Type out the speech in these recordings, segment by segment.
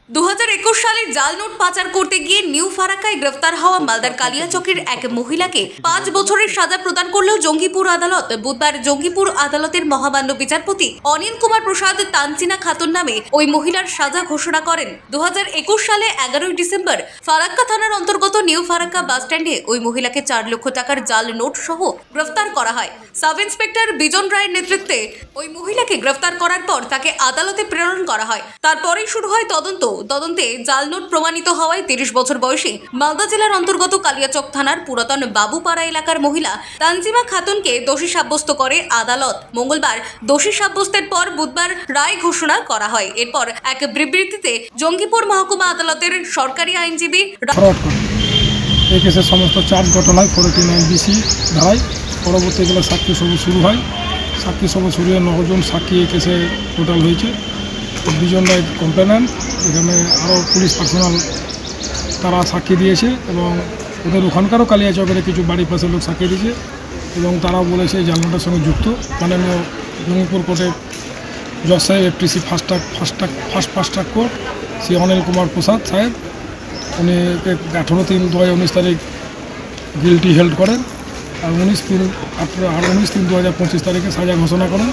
2021 সালে জাল নোট পাচার করতে গিয়ে নিউ ফারাক্কায় গ্রেফতার হওয়া মালদার কালিয়াচকের এক মহিলাকে 5 বছরের সাজা প্রদান করল জঙ্গিপুর আদালত। বুধবার জঙ্গিপুর আদালতের মহামান্য বিচারপতি অনিল কুমার প্রসাদ তানচিনা খাতুন নামে ওই মহিলার সাজা ঘোষণা করেন। 2021 সালে 11 ডিসেম্বর ফারাক্কা থানার অন্তর্গত নিউ ফারাক্কা বাস স্ট্যান্ডে ওই মহিলাকে 4 লক্ষ টাকার জাল নোট সহ গ্রেফতার করা হয়। সাব ইন্সপেক্টর বিজন রায়ের নেতৃত্বে ওই মহিলাকে গ্রেফতার করার পর তাকে আদালতে প্রেরণ করা হয়। তারপরেই শুরু হয় তদন্তে জাল নোট প্রমাণিত হওয়ায় 30 বছর বয়সী মালদা জেলার অন্তর্গত কালিয়াচক থানার পুরাতন বাবুপাড়া এলাকার মহিলা তানজিমা খাতুনকে দোষী সাব্যস্ত করে আদালত। মঙ্গলবার দোষী সাব্যস্তের পর বুধবার রায় ঘোষণা করা হয়। এরপর এক বিবৃতিতে জঙ্গিপুর মহকুমা আদালতের সরকারি আইনজীবী এই কেসের সমস্ত চার্জ ঘটনায় 49BC ধারায় পরবর্তীকালে সাক্ষী সভা শুরু হয়। সাক্ষী সভা শুরু হয়ে 9 জন সাক্ষী এই কেসে টোটাল হয়েছে। 2 জন কমপ্লেনেন্ট, এখানে আরও পুলিশ পার্সোনাল তারা সাক্ষী দিয়েছে এবং ওদের ওখানকারও কালিয়াচকের কিছু বাড়ির পাশের লোক সাক্ষী দিয়েছে এবং তারা বলেছে এই জালনোটার সঙ্গে যুক্ত। মাননীয় জঙ্গিপুর কোর্টের জজ সাহেব FTC first track court Shri Anil Kumar Prasad সাহেব, উনি 18/3/2019 তারিখ গিলটি হেল্ড করেন আর 19/3/2025 তারিখে সাজা ঘোষণা করেন।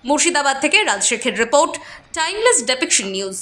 মুর্শিদাবাদ থেকে রাজশেখের রিপোর্ট, টাইমলেস ডেপিকশন নিউজ।